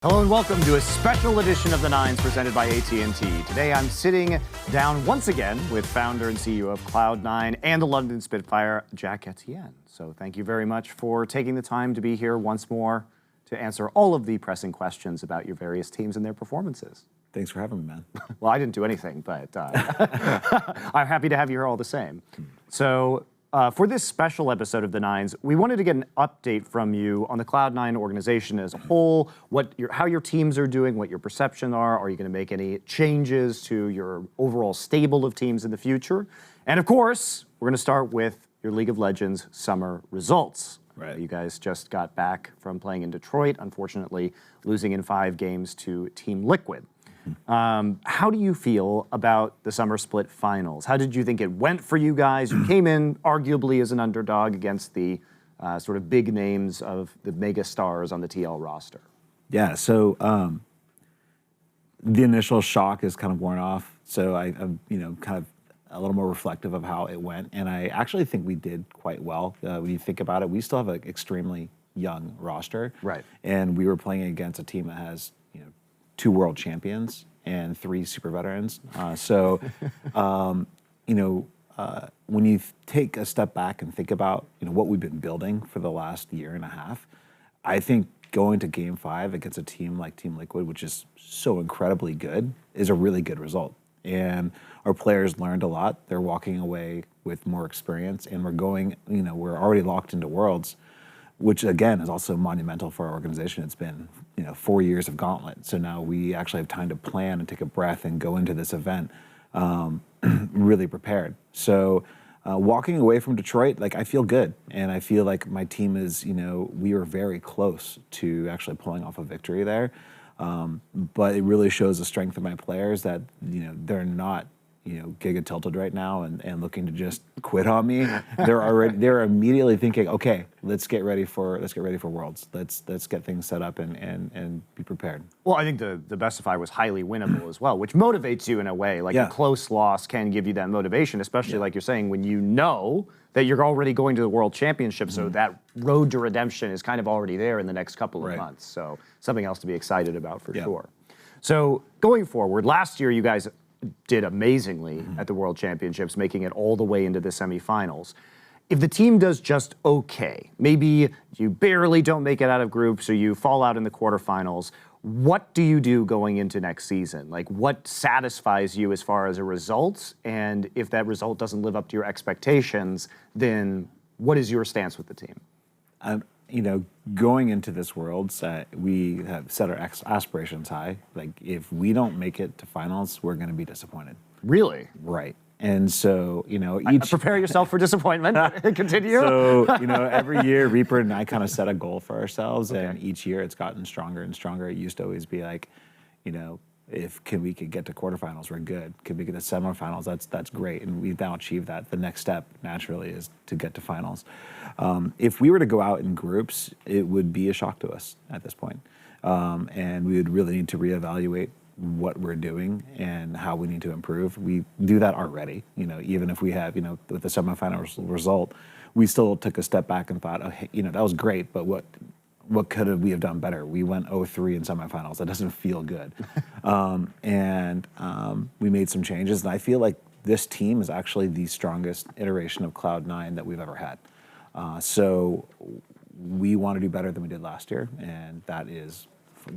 Hello and welcome to a special edition of The Nines presented by AT&T. Today I'm sitting down once again with founder and CEO of Cloud9 and the London Spitfire, Jack Etienne. So thank you very much for taking the time to be here once more to answer all of the pressing questions about your various teams and their performances. Thanks for having me, man. Well, I didn't do anything, but I'm happy to have you here all the same. So for this special episode of The Nines, we wanted to get an update from you on the Cloud9 organization as a whole, how your teams are doing, what your perception are. Are you going to make any changes to your overall stable of teams in the future? And of course, we're going to start with your League of Legends summer results. Right. You guys just got back from playing in Detroit, unfortunately losing in 5 games to Team Liquid. How do you feel about the Summer Split Finals? How did you think it went for you guys? You came in arguably as an underdog against the sort of big names of the mega stars on the TL roster. Yeah, so the initial shock is kind of worn off. So I'm kind of a little more reflective of how it went. And I actually think we did quite well. When you think about it, we still have an extremely young roster. Right. And we were playing against a team that has 2 world champions and 3 super veterans. When you take a step back and think about what we've been building for the last year and a half, I think going to Game 5 against a team like Team Liquid, which is so incredibly good, is a really good result. And our players learned a lot. They're walking away with more experience, and we're going. We're already locked into Worlds, which again is also monumental for our organization. It's been 4 years of gauntlet. So now we actually have time to plan and take a breath and go into this event really prepared. So walking away from Detroit, I feel good. And I feel like my team is, we were very close to actually pulling off a victory there. But it really shows the strength of my players that, they're not giga tilted right now and looking to just quit on me. They're immediately thinking, okay, let's get ready for Worlds. Let's get things set up and be prepared. Well, I think the best of 5 was highly winnable as well, which motivates you in a way. A close loss can give you that motivation, especially like you're saying, when you know that you're already going to the World Championship, so that road to redemption is kind of already there in the next couple of months. So something else to be excited about for sure. So going forward, last year you guys did amazingly at the World Championships, making it all the way into the semifinals. If the team does just okay, maybe you barely don't make it out of groups or you fall out in the quarterfinals, what do you do going into next season? What satisfies you as far as a result? And if that result doesn't live up to your expectations, then what is your stance with the team? Going into this Worlds, we have set our aspirations high. If we don't make it to finals, we're going to be disappointed. Really? Right. And so, prepare yourself for disappointment. Continue. So, every year, Reaper and I kind of set a goal for ourselves, and each year it's gotten stronger and stronger. It used to always be if we could get to quarterfinals, we're good. Can we get to semifinals? That's great, and we've now achieved that. The next step, naturally, is to get to finals. If we were to go out in groups, it would be a shock to us at this point, and we would really need to reevaluate what we're doing and how we need to improve. We do that already. Even if we have, with the semifinal result, we still took a step back and thought, oh, hey, that was great, but what could we have done better? We went 0-3 in semifinals. That doesn't feel good. We made some changes, and I feel like this team is actually the strongest iteration of Cloud9 that we've ever had. So we want to do better than we did last year, and that is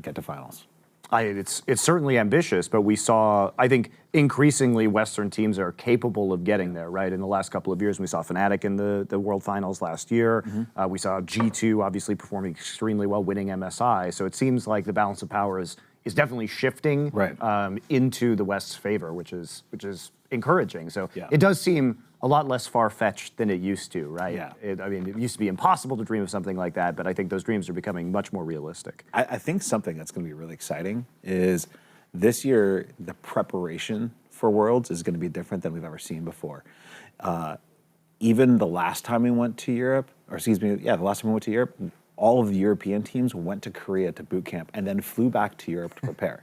get to finals. It's certainly ambitious, but we saw, I think, increasingly Western teams are capable of getting there, right? In the last couple of years, we saw Fnatic in the World Finals last year. We saw G2 obviously performing extremely well, winning MSI. So it seems like the balance of power is definitely shifting into the West's favor, which is encouraging. So it does seem a lot less far-fetched than it used to, right? Yeah. It used to be impossible to dream of something like that, but I think those dreams are becoming much more realistic. I think something that's going to be really exciting is this year, the preparation for Worlds is going to be different than we've ever seen before. Even the last time we went to Europe, the last time we went to Europe, all of the European teams went to Korea to boot camp and then flew back to Europe to prepare.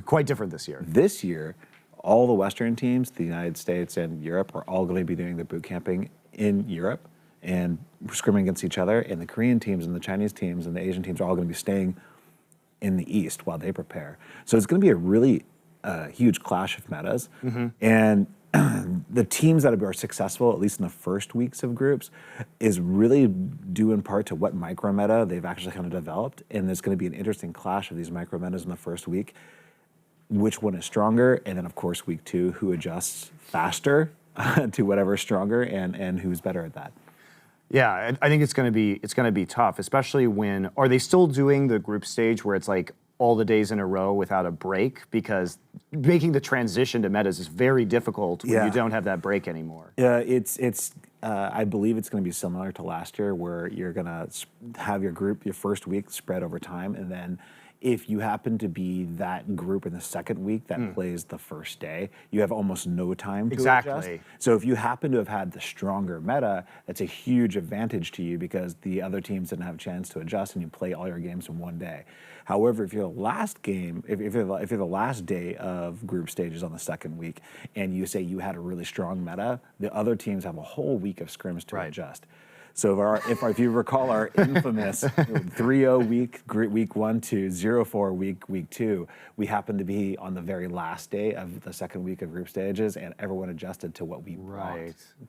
Quite different this year. This year, all the Western teams, the United States and Europe, are all going to be doing their boot camping in Europe and scrimming against each other. And the Korean teams and the Chinese teams and the Asian teams are all going to be staying in the East while they prepare. So it's going to be a really huge clash of metas. And the teams that are successful, at least in the first weeks of groups, is really due in part to what micro meta they've actually kind of developed. And there's going to be an interesting clash of these micro metas in the first week. Which one is stronger? And then, of course, week 2, who adjusts faster to whatever's stronger and who's better at that. Yeah, I think it's going to be tough, especially when are they still doing the group stage where it's like all the days in a row without a break, because making the transition to metas is very difficult when you don't have that break anymore. Yeah, it's I believe it's going to be similar to last year, where you're going to have your first week spread over time, and then if you happen to be that group in the second week that plays the first day, you have almost no time to adjust. So if you happen to have had the stronger meta, that's a huge advantage to you because the other teams didn't have a chance to adjust and you play all your games in one day. However, if you're the last game, if you're the last day of group stages on the second week and you say you had a really strong meta, the other teams have a whole week of scrims to adjust. So if you recall our infamous 3-0 week 1 to 0-4 week 2, we happened to be on the very last day of the second week of group stages, and everyone adjusted to what we brought.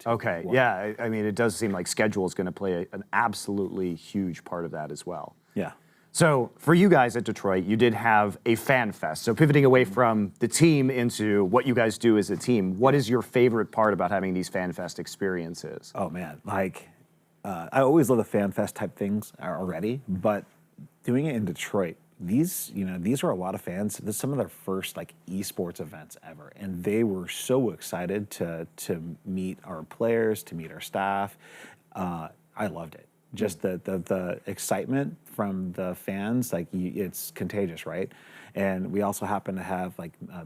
Okay. Yeah. I mean, it does seem like schedule is going to play an absolutely huge part of that as well. Yeah. So for you guys at Detroit, you did have a fan fest. So pivoting away from the team into what you guys do as a team, what is your favorite part about having these fan fest experiences? Oh man, I always love the fan fest type things already, but doing it in Detroit, these are a lot of fans. This is some of their first esports events ever, and they were so excited to meet our players, to meet our staff. I loved it. Just the excitement from the fans, it's contagious, right? And we also happen to have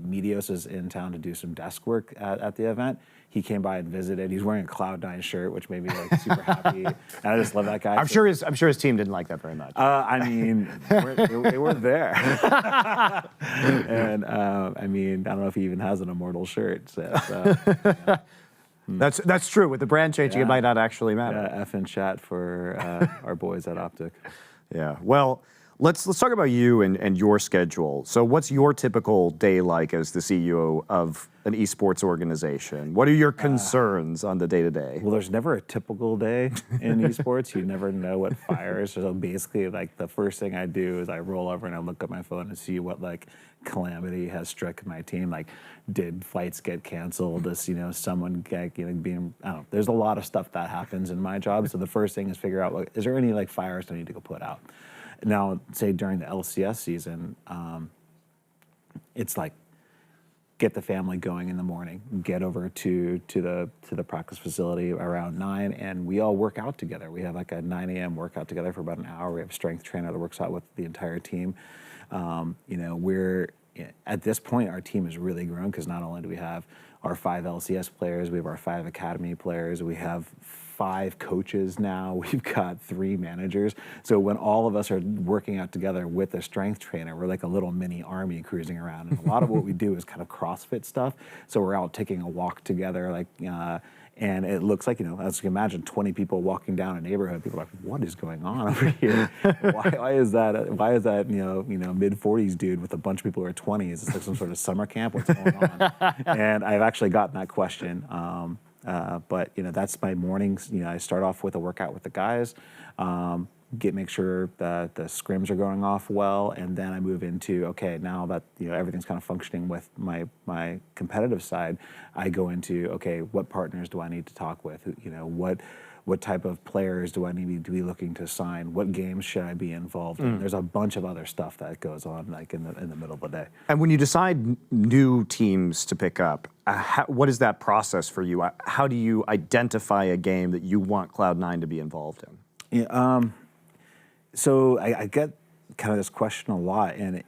Medios is in town to do some desk work at the event. He came by and visited. He's wearing a Cloud9 shirt, which made me super happy. And I just love that guy. I'm sure his team didn't like that very much. I mean, they were there. And I mean, I don't know if he even has an Immortals shirt. So yeah. That's true. With the brand changing, it might not actually matter. F in chat for our boys at Optic. Yeah. Well, let's talk about you and your schedule. So what's your typical day like as the CEO of an esports organization? What are your concerns on the day-to-day? Well, there's never a typical day in esports. You never know what fires. So basically, the first thing I do is I roll over and I look at my phone and see what calamity has struck my team. Did flights get canceled? Does someone get being? I don't know. There's a lot of stuff that happens in my job. So the first thing is figure out is there any fires I need to go put out. Now, say during the LCS season, it's get the family going in the morning, get over to the practice facility around 9, and we all work out together. We have a 9 a.m. workout together for about an hour. We have a strength trainer that works out with the entire team. We're at this point, our team has really grown because not only do we have our 5 LCS players, we have our 5 academy players, we have 5 coaches now, we've got 3 managers. So when all of us are working out together with a strength trainer, we're like a little mini army cruising around. And a lot of what we do is kind of CrossFit stuff. So we're out taking a walk together, and it looks like, as you can imagine, 20 people walking down a neighborhood. People are like, what is going on over here? Why is that mid-40s dude with a bunch of people who are 20s? It's like some sort of summer camp. What's going on? And I've actually gotten that question. But that's my mornings. I start off with a workout with the guys, make sure that the scrims are going off well, and then I move into now that everything's kind of functioning with my competitive side, I go into what partners do I need to talk with? What type of players do I need to be looking to sign? What games should I be involved in? There's a bunch of other stuff that goes on in the middle of the day. And when you decide new teams to pick up, what is that process for you? How do you identify a game that you want Cloud9 to be involved in? Yeah, so I get kind of this question a lot, and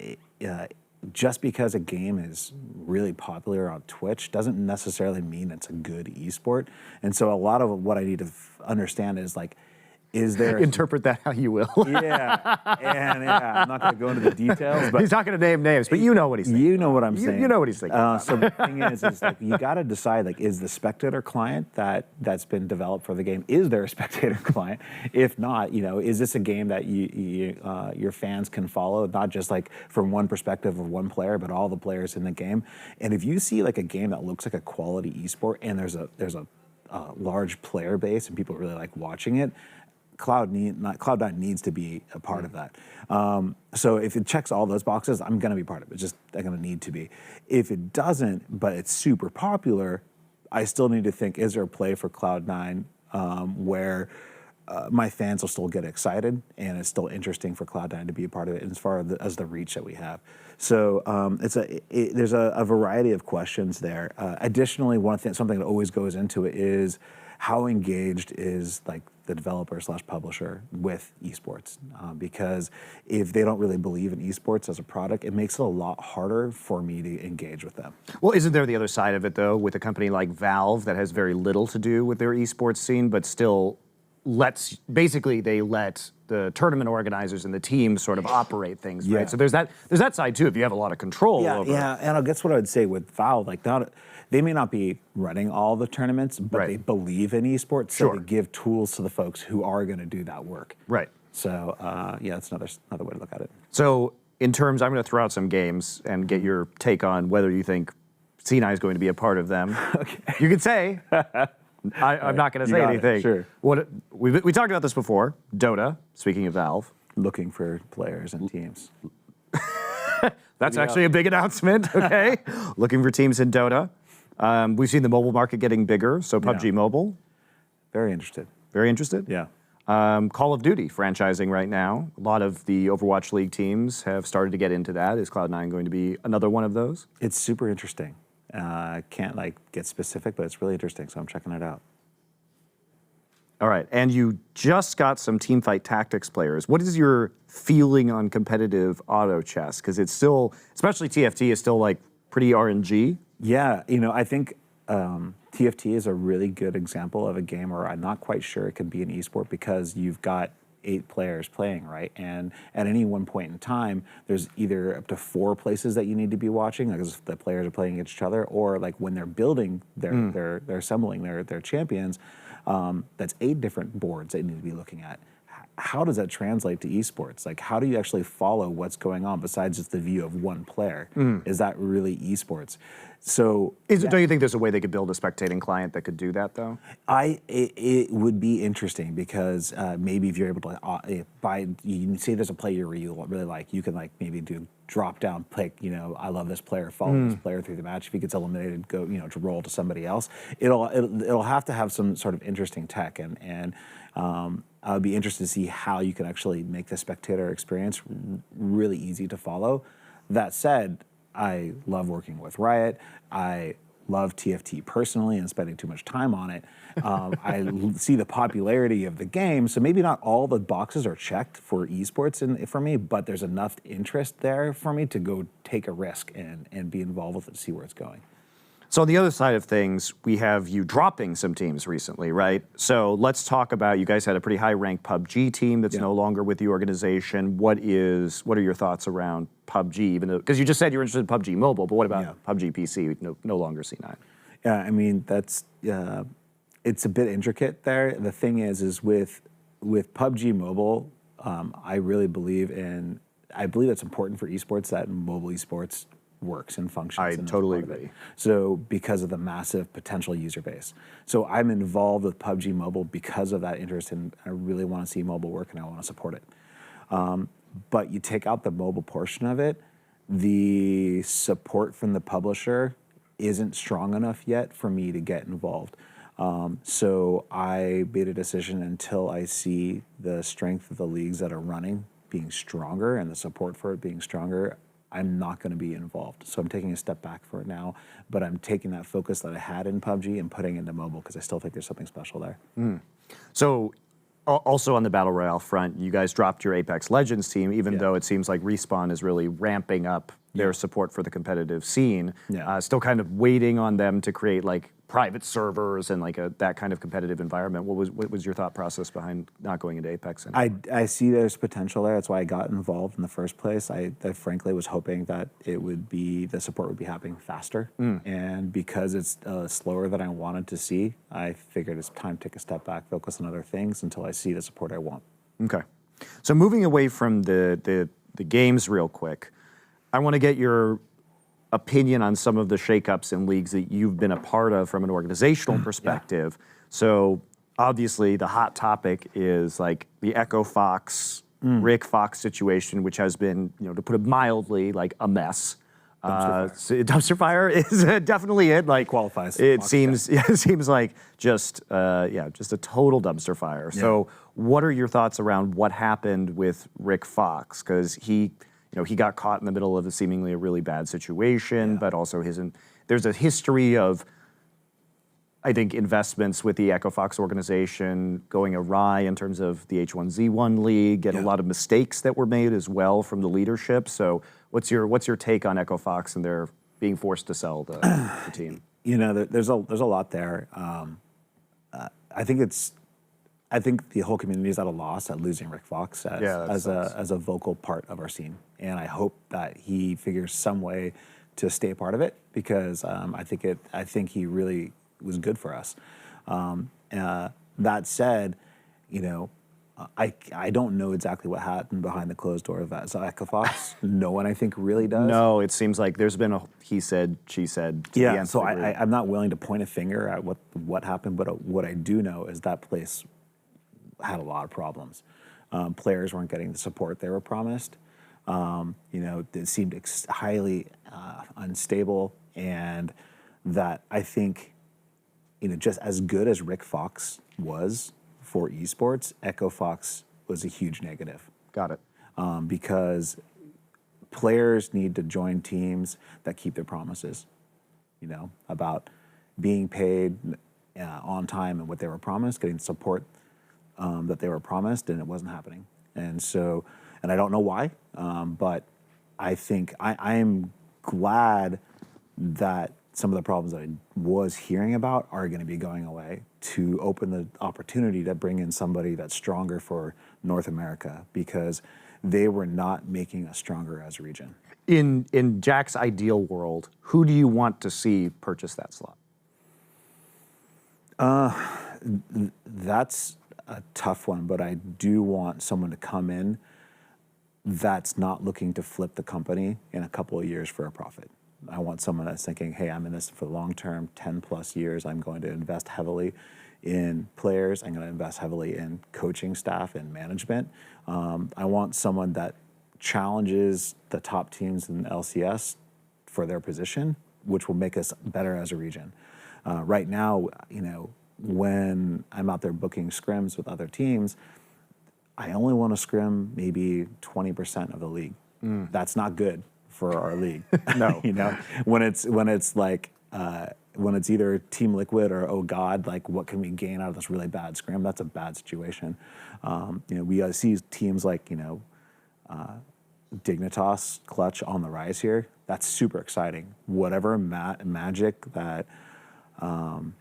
just because a game is really popular on Twitch doesn't necessarily mean it's a good esport. And so a lot of what I need to understand is is there Interpret that how you will. yeah, and I'm not going to go into the details, but He's not going to name names, but you know what he's thinking. you know what I'm saying. You know what he's thinking. So the thing is like you got to decide, like, is the spectator client that's been developed for the game, is there a spectator client? If not, is this a game that your fans can follow, not just like from one perspective of one player, but all the players in the game? And if you see like a game that looks like a quality esport and there's a large player base and people really like watching it, Cloud9 needs to be a part of that. So if it checks all those boxes, I'm going to be part of it. I'm going to need to be. If it doesn't, but it's super popular, I still need to think, is there a play for Cloud9 where my fans will still get excited and it's still interesting for Cloud9 to be a part of it as far as the reach that we have. So there's a variety of questions there. Additionally, something that always goes into it is how engaged is like the developer / publisher with esports, because if they don't really believe in esports as a product, it makes it a lot harder for me to engage with them. Well, isn't there the other side of it, though, with a company like Valve that has very little to do with their esports scene, but still they let the tournament organizers and the teams sort of operate things, right? So there's that side, too, if you have a lot of control over. Yeah, and I guess what I would say with Valve, like, they may not be running all the tournaments, but they believe in esports, so they give tools to the folks who are going to do that work. Right. So, that's another way to look at it. So, in terms, I'm going to throw out some games and get your take on whether you think C9 is going to be a part of them. Okay. You could say, I'm not going to say anything. Sure. We talked about this before. Dota, speaking of Valve. Looking for players and teams. That's actually a big announcement, okay? Looking for teams in Dota. We've seen the mobile market getting bigger, so PUBG Mobile. Very interested. Very interested? Yeah. Call of Duty franchising right now. A lot of the Overwatch League teams have started to get into that. Is Cloud9 going to be another one of those? It's super interesting. I can't get specific, but it's really interesting, so I'm checking it out. All right, and you just got some Teamfight Tactics players. What is your feeling on competitive auto chess? Because it's still, especially TFT, is still like pretty RNG. Yeah, I think TFT is a really good example of a game where I'm not quite sure it can be an esport because you've got 8 players playing, right? And at any one point in time, there's either up to 4 places that you need to be watching, like as the players are playing against each other, or like when they're building, they're assembling their champions. That's 8 different boards that you need to be looking at. How does that translate to esports? Like, how do you actually follow what's going on besides just the view of one player? Is that really esports? So, don't you think there's a way they could build a spectating client that could do that, though? It would be interesting because maybe if you're able to you say there's a player you really like, you can maybe do drop down pick. I love this player, follow this player through the match. If he gets eliminated, go to roll to somebody else. It'll have to have some sort of interesting tech, and I would be interested to see how you can actually make the spectator experience really easy to follow. That said, I love working with Riot. I love TFT personally and spending too much time on it. I see the popularity of the game, so maybe not all the boxes are checked for esports for me, but there's enough interest there for me to go take a risk and be involved with it to see where it's going. So on the other side of things, we have you dropping some teams recently, right? So let's talk about, you guys had a pretty high-ranked PUBG team that's no longer with the organization. What are your thoughts around PUBG, even though, because you just said you're interested in PUBG Mobile, but what about PUBG PC, no longer C9? Yeah, I mean, that's, it's a bit intricate there. The thing is with PUBG Mobile, I really believe it's important for esports that mobile esports works and functions. I totally agree. So because of the massive potential user base. So I'm involved with PUBG Mobile because of that interest, and I really want to see mobile work and I want to support it. But you take out the mobile portion of it, the support from the publisher isn't strong enough yet for me to get involved. So I made a decision until I see the strength of the leagues that are running being stronger and the support for it being stronger, I'm not going to be involved. So I'm taking a step back for it now, but I'm taking that focus that I had in PUBG and putting it into mobile because I still think there's something special there. So also on the Battle Royale front, you guys dropped your Apex Legends team, even though it seems like Respawn is really ramping up their support for the competitive scene. Still kind of waiting on them to create private servers and like that kind of competitive environment. What was your thought process behind not going into Apex anymore? I see there's potential there. That's why I got involved in the first place. I frankly was hoping that the support would be happening faster. And because it's slower than I wanted to see, I figured it's time to take a step back, focus on other things until I see the support I want. Okay. So moving away from the games real quick, I want to get your opinion on some of the shakeups in leagues that you've been a part of from an organizational perspective. So obviously the hot topic is like the Echo Fox, Rick Fox situation, which has been, to put it mildly, like a mess. Dumpster fire is definitely it. Like qualifies. It seems like just a total dumpster fire. Yeah. So what are your thoughts around what happened with Rick Fox? Because he got caught in the middle of seemingly a really bad situation, but also there's a history of, I think, investments with the Echo Fox organization going awry in terms of the H1Z1 league, and a lot of mistakes that were made as well from the leadership. So what's your take on Echo Fox and their being forced to sell the team? There's a lot there. I think the whole community is at a loss at losing Rick Fox as a vocal part of our scene, and I hope that he figures some way to stay a part of it, because I think he really was good for us. That said, I don't know exactly what happened behind the closed door of Echo Fox. No one, I think, really does. No, it seems like there's been a he said, she said. Yeah, so I'm not willing to point a finger at what happened, but what I do know is that place had a lot of problems. Players weren't getting the support they were promised. It seemed highly unstable, and that I think, just as good as Rick Fox was for esports, Echo Fox was a huge negative. Got it. Because players need to join teams that keep their promises, about being paid on time and what they were promised, getting the support that they were promised, and it wasn't happening. And I don't know why, but I think I am glad that some of the problems that I was hearing about are going to be going away, to open the opportunity to bring in somebody that's stronger for North America, because they were not making us stronger as a region. In Jack's ideal world, who do you want to see purchase that slot? That's a tough one, but I do want someone to come in that's not looking to flip the company in a couple of years for a profit. I want someone that's thinking, hey, I'm in this for the long term, 10 plus years. I'm going to invest heavily in players. I'm going to invest heavily in coaching staff and management. I want someone that challenges the top teams in LCS for their position, which will make us better as a region. Right now, when I'm out there booking scrims with other teams, I only want to scrim maybe 20% of the league. That's not good for our league. No. When it's either Team Liquid or, oh God, like what can we gain out of this really bad scrim? That's a bad situation. We see teams like, Dignitas, Clutch on the rise here. That's super exciting. Whatever magic that the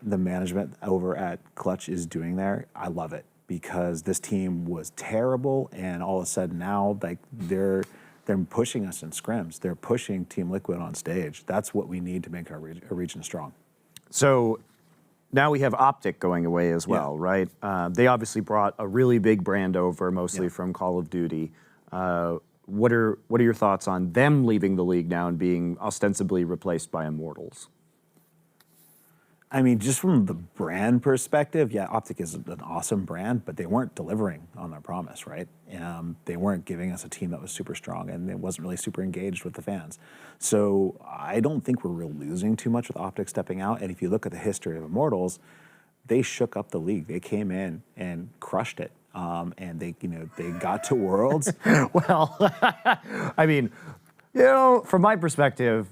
management over at Clutch is doing there, I love it, because this team was terrible, and all of a sudden now, like, they're pushing us in scrims. They're pushing Team Liquid on stage. That's what we need to make our region strong. So now we have Optic going away as well, right? They obviously brought a really big brand over, mostly from Call of Duty. What are your thoughts on them leaving the league now and being ostensibly replaced by Immortals? I mean, just from the brand perspective, Optic is an awesome brand, but they weren't delivering on their promise, right? They weren't giving us a team that was super strong, and it wasn't really super engaged with the fans. So I don't think we're really losing too much with Optic stepping out. And if you look at the history of Immortals, they shook up the league. They came in and crushed it, and they got to Worlds. Well, I mean, from my perspective,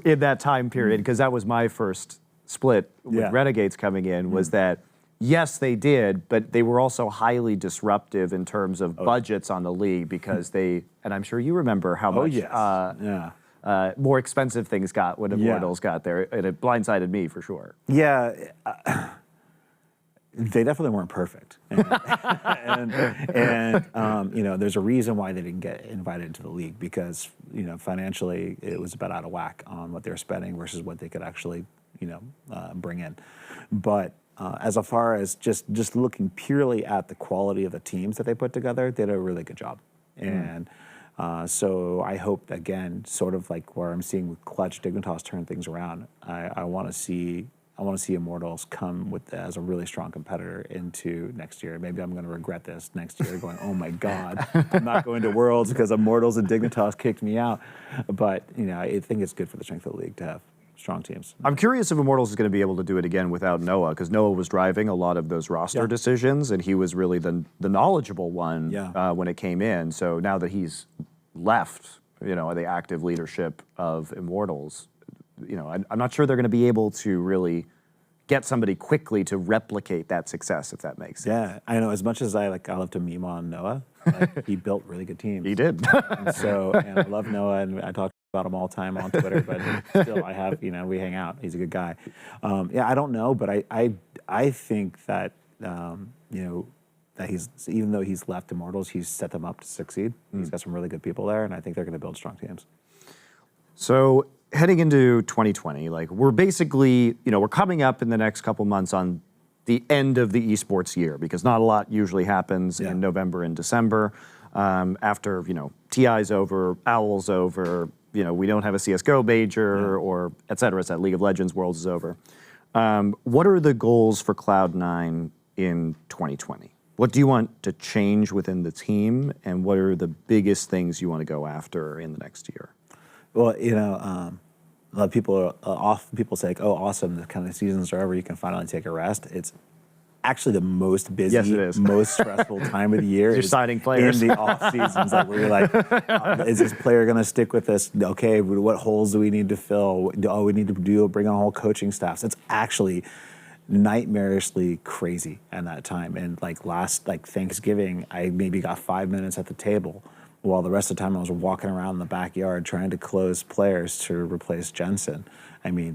in that time period, because that was my first split with Renegades coming in, was that yes, they did, but they were also highly disruptive in terms of budgets on the league, because and I'm sure you remember how much more expensive things got when Immortals got there, and it blindsided me for sure. Yeah, they definitely weren't perfect, and there's a reason why they didn't get invited into the league, because financially it was a bit out of whack on what they were spending versus what they could actually bring in. But as far as just looking purely at the quality of the teams that they put together, they did a really good job. And so I hope, again, sort of like where I'm seeing with Clutch Dignitas turn things around, I want to see Immortals come as a really strong competitor into next year. Maybe I'm going to regret this next year, going, oh my God, I'm not going to Worlds because Immortals and Dignitas kicked me out. But I think it's good for the strength of the league to have strong teams. I'm curious if Immortals is going to be able to do it again without Noah, because Noah was driving a lot of those roster decisions, and he was really the knowledgeable one when it came in. So now that he's left, the active leadership of Immortals, I'm not sure they're going to be able to really get somebody quickly to replicate that success, if that makes sense. Yeah, I know. As much as I love to meme on Noah, he built really good teams. He did. and I love Noah, and I talk about him all the time on Twitter, but still I have, we hang out. He's a good guy. I don't know, but I think that, that even though he's left Immortals, he's set them up to succeed. He's got some really good people there, and I think they're going to build strong teams. So heading into 2020, we're basically, we're coming up in the next couple months on the end of the esports year, because not a lot usually happens in November and December. After, TI's over, Owl's over, we don't have a CSGO major or et cetera, League of Legends Worlds is over. What are the goals for Cloud9 in 2020? What do you want to change within the team, and what are the biggest things you want to go after in the next year? Well, a lot of people say, oh, awesome, the kind of seasons are over, you can finally take a rest. It's actually the most busy, most stressful time of the year. You're signing players. In the off seasons, where you're like, is this player going to stick with us? Okay, what holes do we need to fill? We need to bring on a whole coaching staff. So it's actually nightmarishly crazy at that time. And last Thanksgiving, I maybe got 5 minutes at the table, while the rest of the time I was walking around in the backyard trying to close players to replace Jensen. I mean,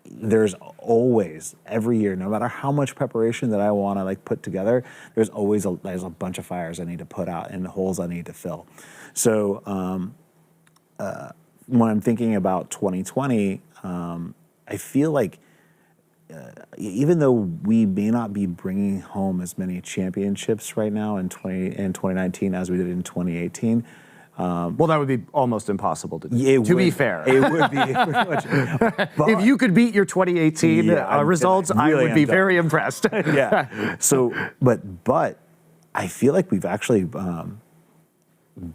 there's always, every year, no matter how much preparation that I want to put together, there's always there's a bunch of fires I need to put out and holes I need to fill. So when I'm thinking about 2020, I feel like even though we may not be bringing home as many championships right now in 2019 as we did in 2018, well, that would be almost impossible to do. To be fair, it would be pretty much. But, if you could beat your 2018 results, I would be very impressed. Yeah. So, but I feel like we've actually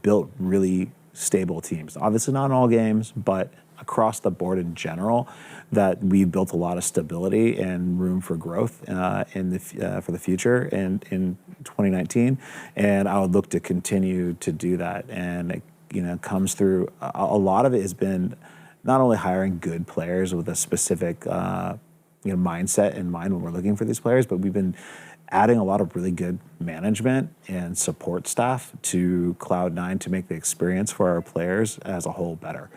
built really stable teams. Obviously, not in all games, but across the board in general, that we've built a lot of stability and room for growth for the future and in 2019, and I would look to continue to do that. And it comes through. A lot of it has been not only hiring good players with a specific mindset in mind when we're looking for these players, but we've been adding a lot of really good management and support staff to Cloud9 to make the experience for our players as a whole better.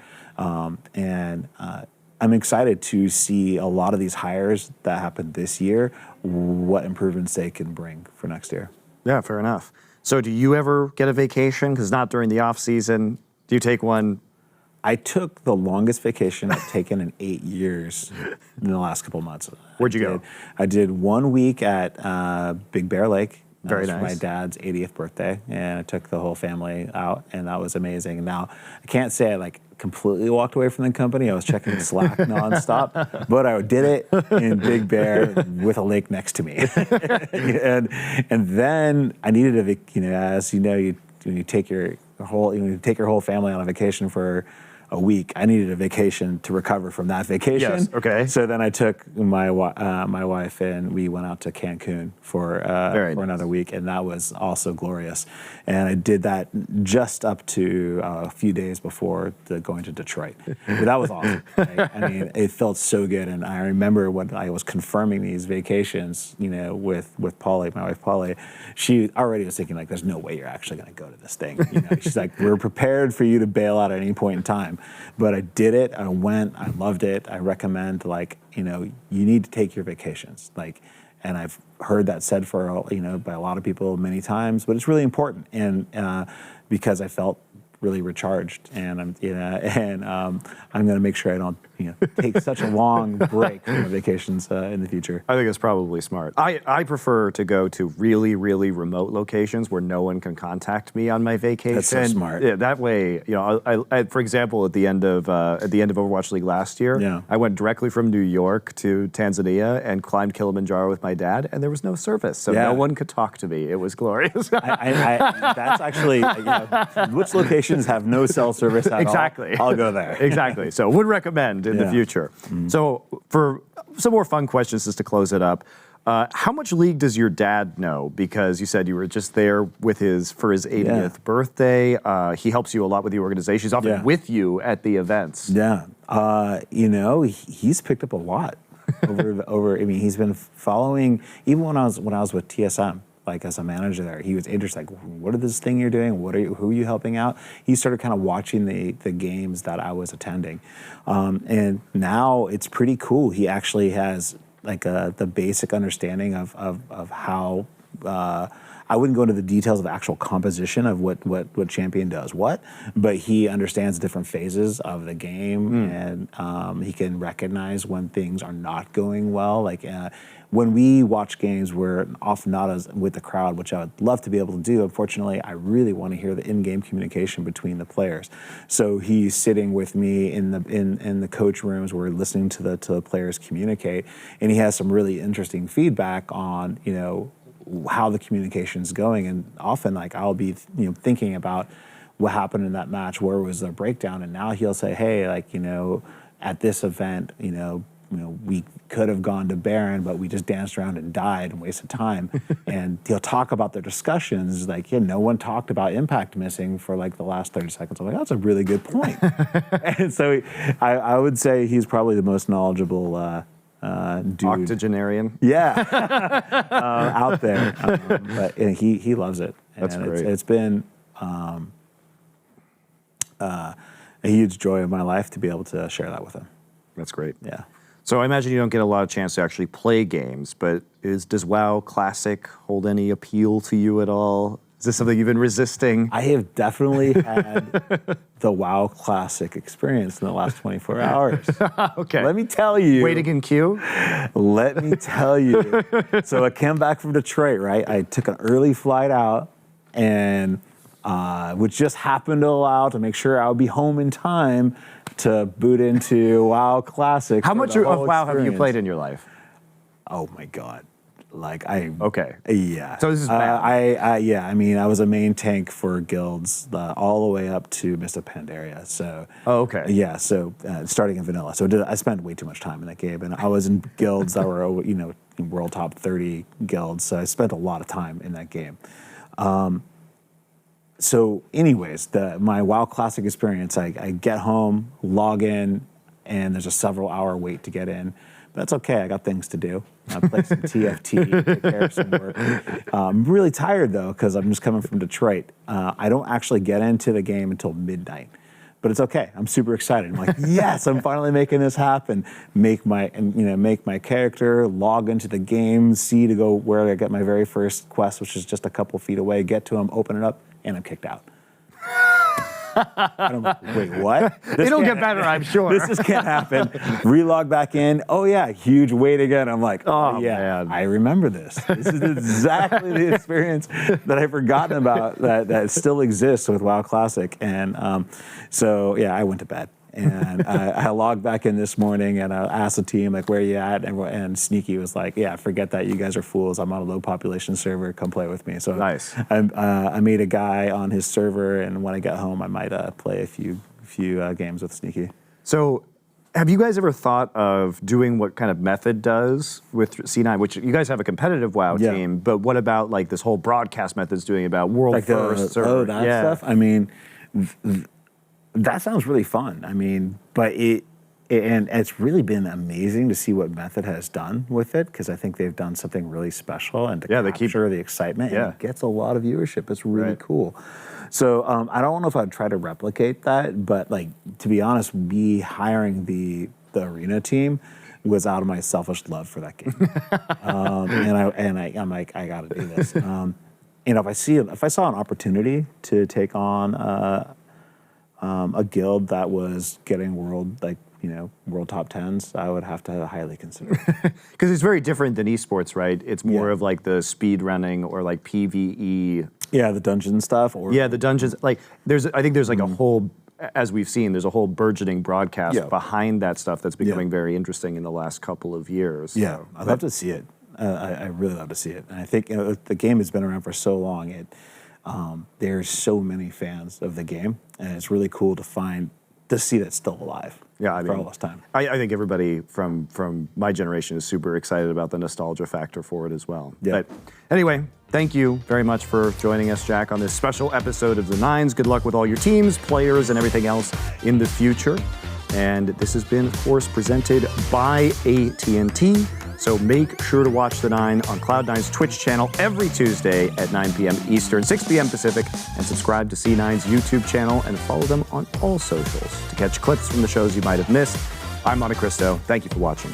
I'm excited to see a lot of these hires that happened this year, what improvements they can bring for next year. Yeah, fair enough. So do you ever get a vacation? Because not during the off season. Do you take one? I took the longest vacation I've taken in 8 years in the last couple of months. Where'd you go? I did 1 week at Big Bear Lake. Very nice. For my dad's 80th birthday, and I took the whole family out, and that was amazing. Now, I can't say I completely walked away from the company. I was checking Slack nonstop, but I did it in Big Bear with a lake next to me. and then I needed a, as you know, you take your whole family on a vacation for a week. I needed a vacation to recover from that vacation. Yes, okay. So then I took my wife and we went out to Cancun for another week, and that was also glorious. And I did that just up to a few days before going to Detroit. But that was awesome. I mean, it felt so good. And I remember when I was confirming these vacations, with Polly, my wife Polly, she already was thinking, like, there's no way you're actually going to go to this thing. She's like, we're prepared for you to bail out at any point in time. But I did it. I went. I loved it. I recommend, you need to take your vacations. And I've heard that said by a lot of people many times, but it's really important. And because I felt really recharged, and I'm going to make sure I don't take such a long break from my vacations in the future. I think it's probably smart. I prefer to go to really, really remote locations where no one can contact me on my vacation. That's so smart. Yeah, that way, I for example, at the end of Overwatch League last year, I went directly from New York to Tanzania and climbed Kilimanjaro with my dad, and there was no service, so no one could talk to me. It was glorious. That's actually which locations have no cell service at exactly. all. I'll go there. Exactly. So would recommend in the future. Mm-hmm. So for some more fun questions just to close it up, how much League does your dad know? Because you said you were just there for his 80th birthday. He helps you a lot with the organization. He's often with you at the events. Yeah. He's picked up a lot over. I mean, he's been following even when I was with TSM. As a manager there, he was interested. What is this thing you're doing? Who are you helping out? He started kind of watching the games that I was attending, and now it's pretty cool. He actually has the basic understanding of how. I wouldn't go into the details of the actual composition of what champion does but he understands different phases of the game, and he can recognize when things are not going well. When we watch games, we're often not as with the crowd, which I would love to be able to do. Unfortunately, I really want to hear the in-game communication between the players. So he's sitting with me in the coach rooms. We're listening to the players communicate, and he has some really interesting feedback on how the communication's going. And often, I'll be thinking about what happened in that match, where was the breakdown, and now he'll say, hey, at this event, we could have gone to Baron, but we just danced around and died and wasted time. And he'll talk about their discussions, no one talked about impact missing for the last 30 seconds. I'm like, that's a really good point. And so I would say he's probably the most knowledgeable dude. Octogenarian. Yeah, out there. But he loves it. That's great. It's been a huge joy of my life to be able to share that with him. That's great. Yeah. So I imagine you don't get a lot of chance to actually play games, but does WoW Classic hold any appeal to you at all? Is this something you've been resisting? I have definitely had the WoW Classic experience in the last 24 hours. Okay. Let me tell you. Waiting in queue? Let me tell you. So I came back from Detroit, right? I took an early flight out, and which just happened to allow to make sure I would be home in time to boot into WoW Classic. How much of WoW have you played in your life? Oh my God. Okay. Yeah. So this is bad. I mean, I was a main tank for guilds all the way up to Mist of Pandaria. So. Oh, okay. Yeah. So starting in vanilla. So I spent way too much time in that game, and I was in guilds that were world top 30 guilds. So I spent a lot of time in that game. So anyways, my WoW Classic experience, I get home, log in, and there's a several hour wait to get in. But that's okay, I got things to do. I play some TFT, take care of some work. I'm really tired though, because I'm just coming from Detroit. I don't actually get into the game until midnight. But it's okay, I'm super excited. I'm like, yes, I'm finally making this happen. Make my character, log into the game, see to go where I get my very first quest, which is just a couple feet away, get to him, open it up, and I'm kicked out. Wait, what? It'll get better, I'm sure. This just can't happen. Relog back in. Oh yeah, huge wait again. I'm like, oh yeah, man. I remember this. This is exactly the experience that I've forgotten about that still exists with WoW Classic. And so yeah, I went to bed. And I logged back in this morning, and I asked the team, where are you at? And Sneaky was like, yeah, forget that. You guys are fools. I'm on a low population server. Come play with me. So nice. I made a guy on his server, and when I get home, I might play a few games with Sneaky. So, have you guys ever thought of doing what kind of Method does with C9, which you guys have a competitive WoW team, but what about like this whole broadcast Method's doing about world Like firsts? that stuff? I mean, that sounds really fun. I mean, but and it's really been amazing to see what Method has done with it, because I think they've done something really special and to capture the excitement, and it gets a lot of viewership. It's really cool. So I don't know if I'd try to replicate that, but like, to be honest, me hiring the arena team was out of my selfish love for that game. I'm like, I got to do this. If I saw an opportunity to take on a guild that was getting world top 10s, I would have to highly consider it. Because it's very different than esports, right? It's more of like the speed running or like PvE. Yeah, the dungeon stuff. The dungeons. Like I think there's like a whole, as we've seen, there's a whole burgeoning broadcast behind that stuff that's becoming very interesting in the last couple of years. Yeah, so. I'd love to see it. I really love to see it. And I think the game has been around for so long. There's so many fans of the game, and it's really cool to see that still alive. Yeah, for all this time. I think everybody from my generation is super excited about the nostalgia factor for it as well. Yeah. But anyway, thank you very much for joining us, Jack, on this special episode of The Nines. Good luck with all your teams, players, and everything else in the future. And this has been, of course, presented by AT&T. So make sure to watch The Nine on Cloud9's Twitch channel every Tuesday at 9 p.m. Eastern, 6 p.m. Pacific, and subscribe to C9's YouTube channel and follow them on all socials to catch clips from the shows you might have missed. I'm Monte Cristo. Thank you for watching.